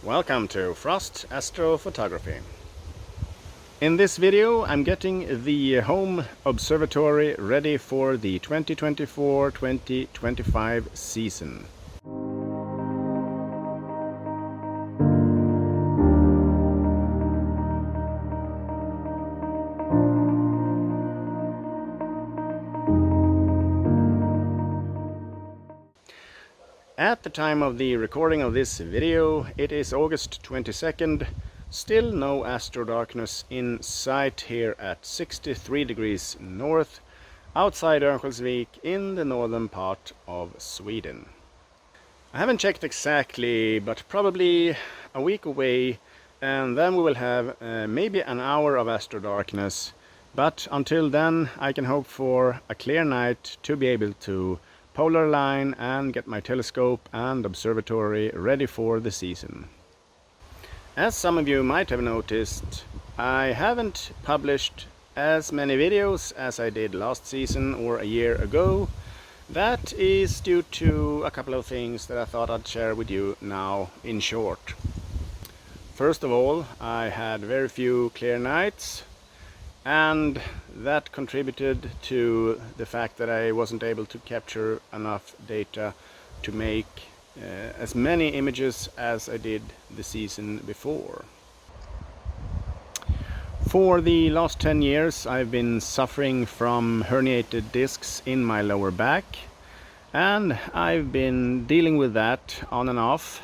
Welcome to Frost Astrophotography. In this video I'm getting the home observatory ready for the 2024-2025 season. At the time of the recording of this video, it is August 22nd, still no astro darkness in sight here at 63 degrees north, outside Örnsköldsvik in the northern part of Sweden. I haven't checked exactly, but probably a week away, and then we will have maybe an hour of astro darkness, but until then I can hope for a clear night to be able to polar line and get my telescope and observatory ready for the season. As some of you might have noticed, I haven't published as many videos as I did last season or a year ago. That is due to a couple of things that I thought I'd share with you now in short. First of all, I had very few clear nights, and that contributed to the fact that I wasn't able to capture enough data to make as many images as I did the season before. For the last 10 years I've been suffering from herniated discs in my lower back, and I've been dealing with that on and off,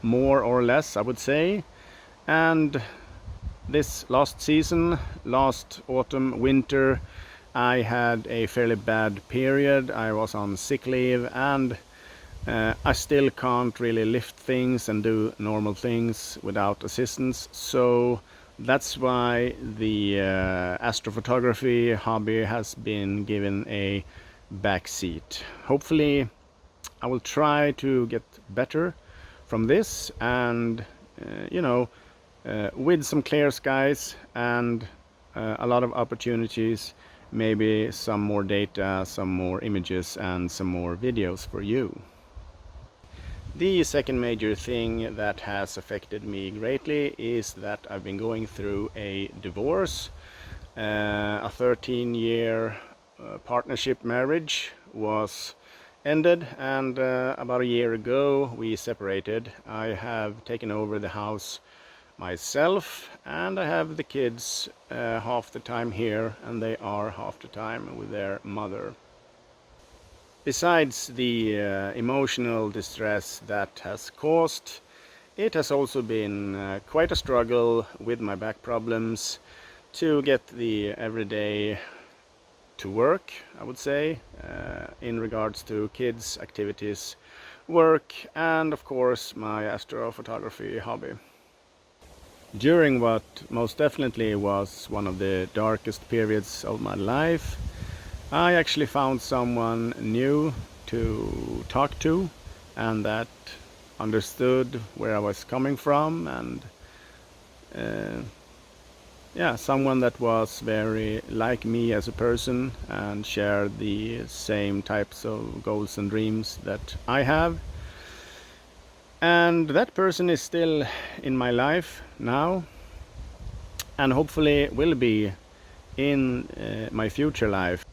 more or less I would say. And this last season, last autumn, winter, I had a fairly bad period. I was on sick leave, and I still can't really lift things and do normal things without assistance. So that's why the astrophotography hobby has been given a backseat. Hopefully I will try to get better from this, and with some clear skies and a lot of opportunities, maybe some more data, some more images and some more videos for you. The second major thing that has affected me greatly is that I've been going through a divorce. A 13-year partnership marriage was ended, and about a year ago we separated. I have taken over the house myself, and I have the kids half the time here, and they are half the time with their mother. Besides the emotional distress that has caused, it has also been quite a struggle with my back problems to get the everyday to work, I would say, in regards to kids, activities, work, and of course my astrophotography hobby. During what most definitely was one of the darkest periods of my life, I actually found someone new to talk to, and that understood where I was coming from, and someone that was very like me as a person and shared the same types of goals and dreams that I have. And that person is still in my life now, and hopefully will be in my future life.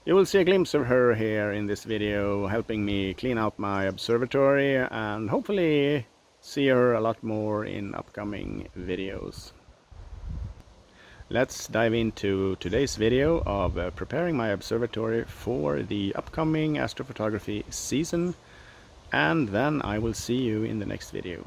You will see a glimpse of her here in this video, helping me clean out my observatory, and hopefully see her a lot more in upcoming videos. Let's dive into today's video of preparing my observatory for the upcoming astrophotography season, and then I will see you in the next video.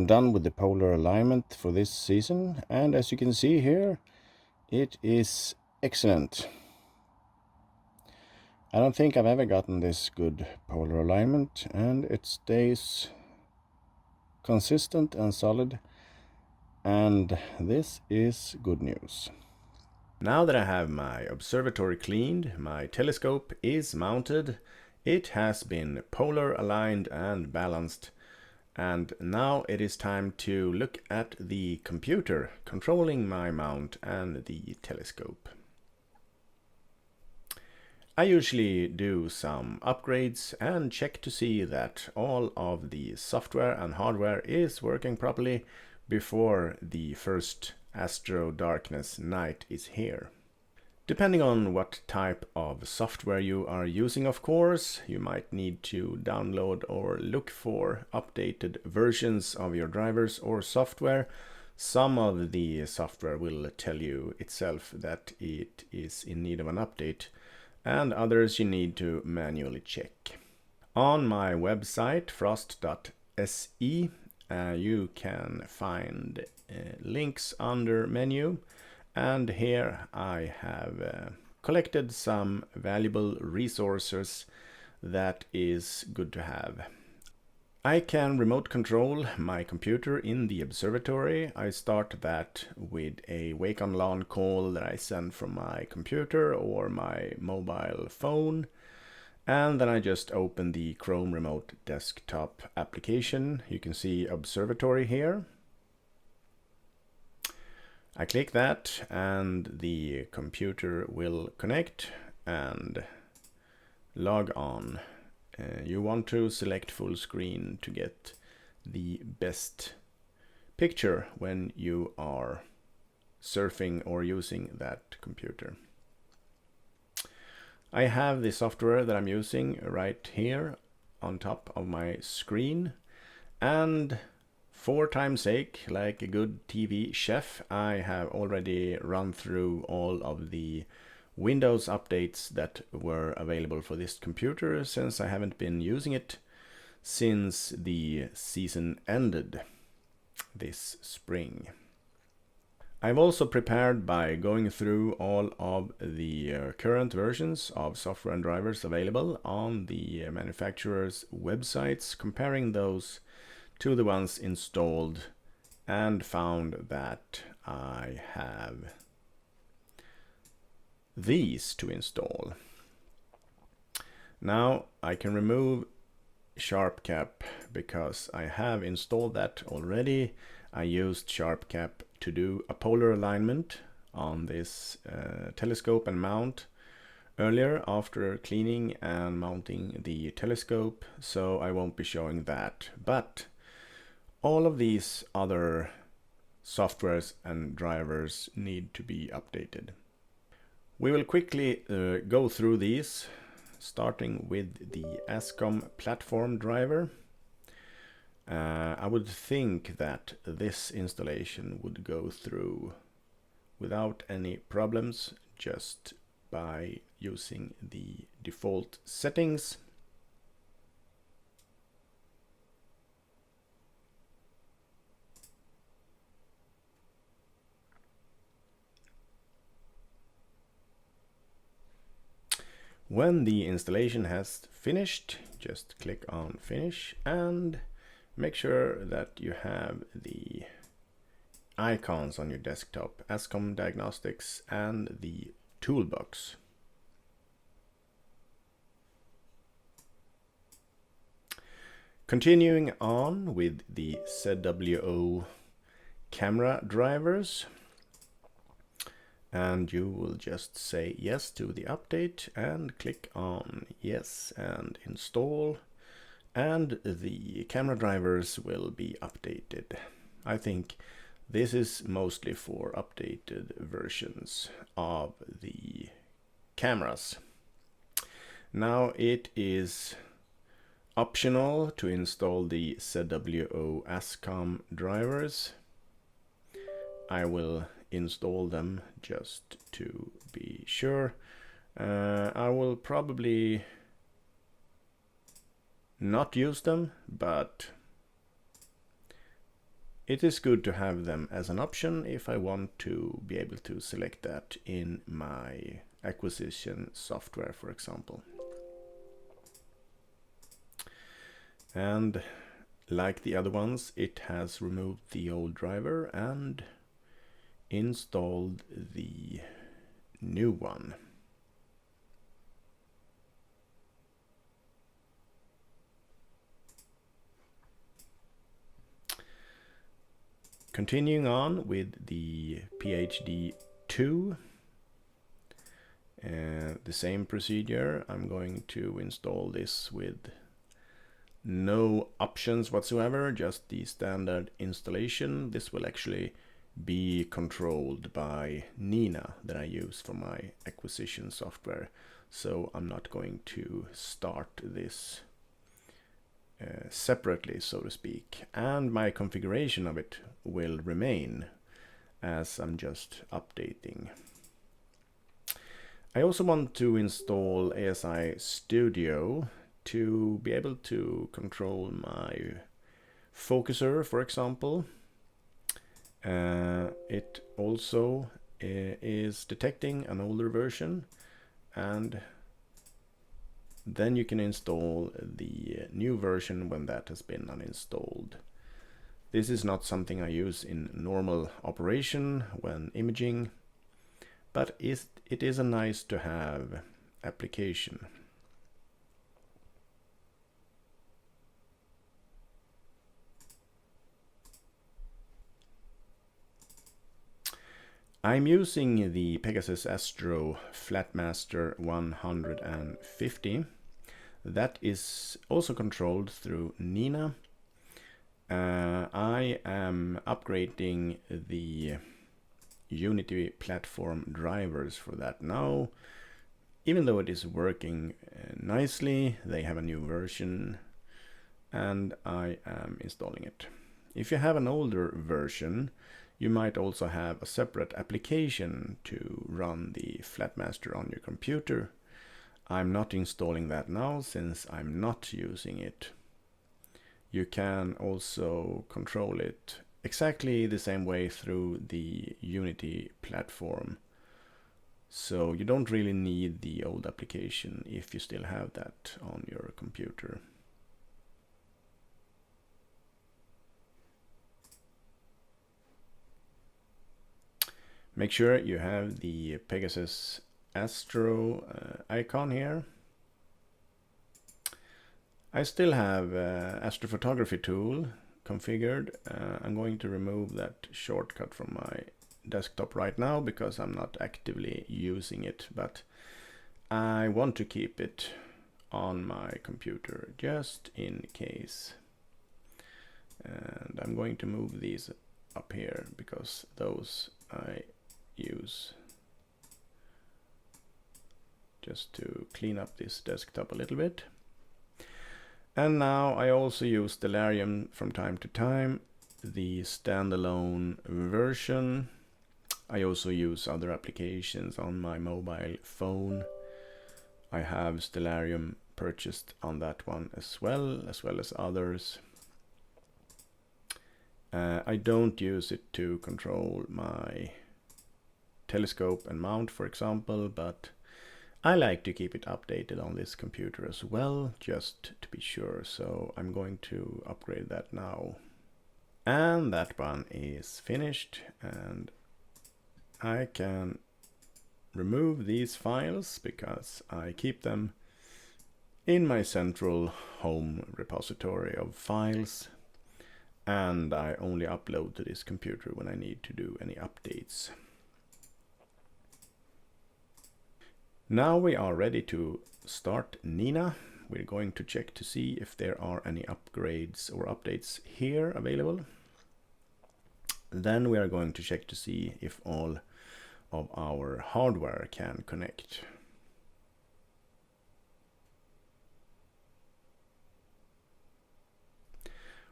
done with the polar alignment for this season, and as you can see here, it is excellent. I don't think I've ever gotten this good polar alignment, and it stays consistent and solid, and this is good news. Now that I have my observatory cleaned, my telescope is mounted, it has been polar aligned and balanced, and now it is time to look at the computer controlling my mount and the telescope. I usually do some upgrades and check to see that all of the software and hardware is working properly before the first Astro darkness night is here. Depending on what type of software you are using, of course, you might need to download or look for updated versions of your drivers or software. Some of the software will tell you itself that it is in need of an update, and others you need to manually check. On my website, frost.se, you can find links under menu. And here I have collected some valuable resources that is good to have. I can remote control my computer in the observatory. I start that with a wake on LAN call that I send from my computer or my mobile phone. And then I just open the Chrome Remote Desktop application. You can see Observatory here. I click that and the computer will connect and log on. You want to select full screen to get the best picture when you are surfing or using that computer. I have the software that I'm using right here on top of my screen, and for time's sake, like a good TV chef, I have already run through all of the Windows updates that were available for this computer, since I haven't been using it since the season ended this spring. I've also prepared by going through all of the current versions of software and drivers available on the manufacturer's websites, comparing those to the ones installed, and found that I have these to install. Now I can remove SharpCap because I have installed that already. I used SharpCap to do a polar alignment on this telescope and mount earlier after cleaning and mounting the telescope, so I won't be showing that. But all of these other softwares and drivers need to be updated. We will quickly go through these, starting with the ASCOM platform driver. I would think that this installation would go through without any problems just by using the default settings. When the installation has finished, just click on Finish and make sure that you have the icons on your desktop, ASCOM Diagnostics and the toolbox. Continuing on with the ZWO camera drivers, and you will just say yes to the update and click on yes and install, and the camera drivers will be updated. I think this is mostly for updated versions of the cameras. Now it is optional to install the ZWO ASCOM drivers. I will install them just to be sure. I will probably not use them, but it is good to have them as an option if I want to be able to select that in my acquisition software, for example. And like the other ones, it has removed the old driver and installed the new one. Continuing on with the PhD 2, the same procedure. I'm going to install this with no options whatsoever, just the standard installation. This will actually be controlled by N.I.N.A that I use for my acquisition software, so I'm not going to start this separately, so to speak, and my configuration of it will remain as I'm just updating. I also want to install ASI Studio to be able to control my focuser, for example. It also is detecting an older version, and then you can install the new version when that has been uninstalled. This is not something I use in normal operation when imaging, but it is a nice to have application. I'm using the Pegasus Astro Flatmaster 150. That is also controlled through N.I.N.A. I am upgrading the Unity platform drivers for that now. Even though it is working nicely, they have a new version and I am installing it. If you have an older version, you might also have a separate application to run the Flatmaster on your computer. I'm not installing that now since I'm not using it. You can also control it exactly the same way through the Unity platform. So you don't really need the old application if you still have that on your computer. Make sure you have the Pegasus Astro icon here. I still have Astrophotography tool configured. I'm going to remove that shortcut from my desktop right now because I'm not actively using it, but I want to keep it on my computer just in case. And I'm going to move these up here because those I use just to clean up this desktop a little bit. And now I also use Stellarium from time to time, the standalone version. I also use other applications on my mobile phone. I have Stellarium purchased on that one as well as others. I don't use it to control my telescope and mount, for example, but I like to keep it updated on this computer as well, just to be sure. So I'm going to upgrade that now. And that one is finished, and I can remove these files because I keep them in my central home repository of files, and I only upload to this computer when I need to do any updates. Now we are ready to start N.I.N.A. We're going to check to see if there are any upgrades or updates here available. Then we are going to check to see if all of our hardware can connect.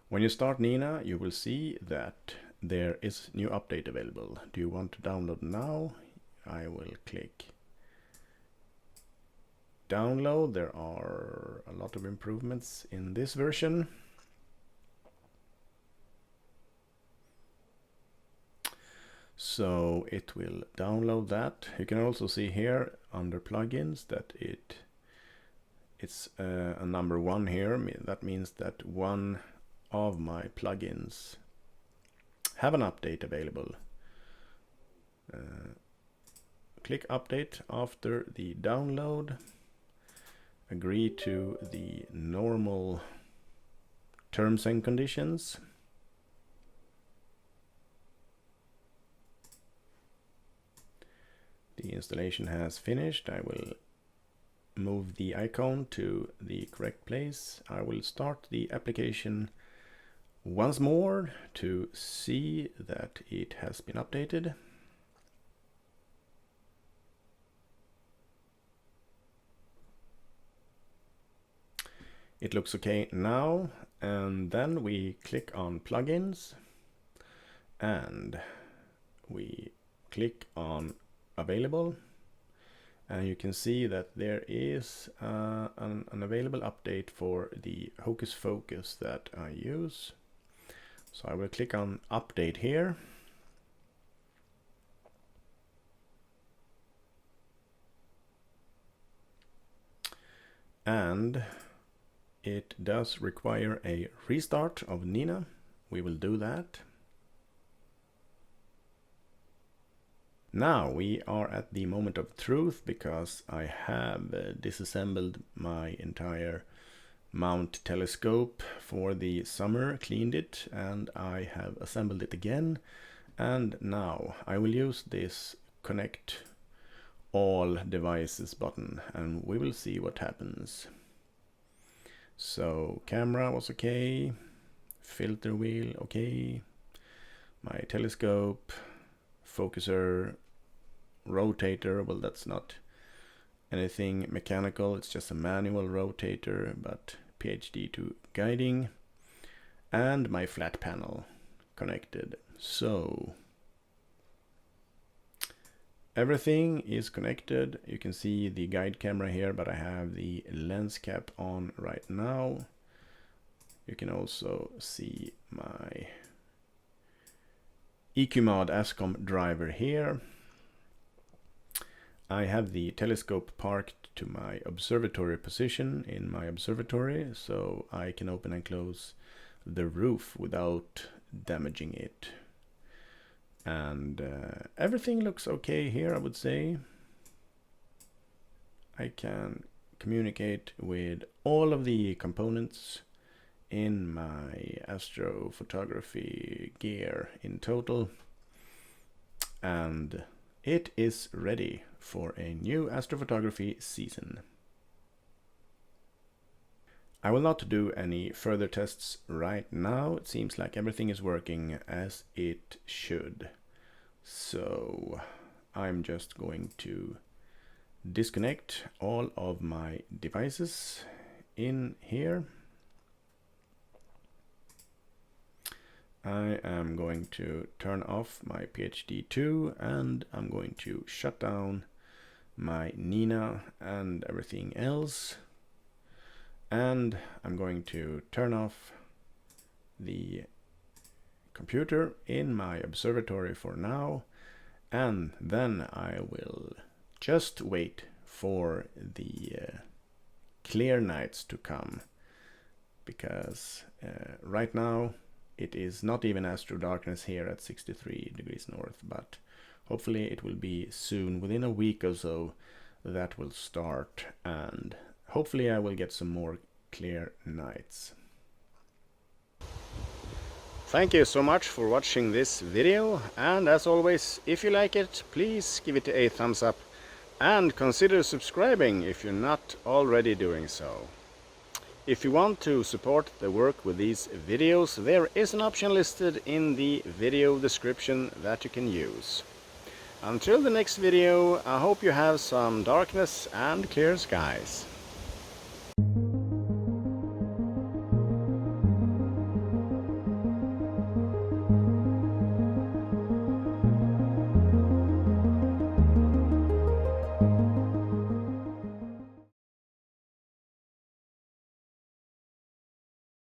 When you start N.I.N.A, you will see that there is new update available. Do you want to download now? I will click download. There are a lot of improvements in this version. So it will download that. You can also see here under plugins that it's a number 1 here. That means that one of my plugins have an update available. Click update after the download. Agree to the normal terms and conditions. The installation has finished. I will move the icon to the correct place. I will start the application once more to see that it has been updated. It looks okay now, and then we click on plugins and we click on available, and you can see that there is an available update for the Hocus Focus that I use. So I will click on update here. And it does require a restart of N.I.N.A. We will do that. Now we are at the moment of truth, because I have disassembled my entire mount telescope for the summer, cleaned it, and I have assembled it again. And now I will use this connect all devices button, and we will see what happens. So camera was okay, filter wheel okay, my telescope, focuser, rotator, well, that's not anything mechanical, it's just a manual rotator, but PhD to guiding, and my flat panel connected. So everything is connected. You can see the guide camera here, but I have the lens cap on right now. You can also see my EQMod ASCOM driver here. I have the telescope parked to my observatory position in my observatory, so I can open and close the roof without damaging it. And everything looks okay here, I would say. I can communicate with all of the components in my astrophotography gear in total. And it is ready for a new astrophotography season. I will not do any further tests right now. It seems like everything is working as it should. So I'm just going to disconnect all of my devices in here. I am going to turn off my PhD2, and I'm going to shut down my N.I.N.A and everything else. And I'm going to turn off the computer in my observatory for now, and then I will just wait for the clear nights to come, because right now it is not even astro darkness here at 63 degrees north, but hopefully it will be soon, within a week or so, that will start, and hopefully I will get some more clear nights. Thank you so much for watching this video, and as always, if you like it, please give it a thumbs up and consider subscribing if you're not already doing so. If you want to support the work with these videos, there is an option listed in the video description that you can use. Until the next video, I hope you have some darkness and clear skies.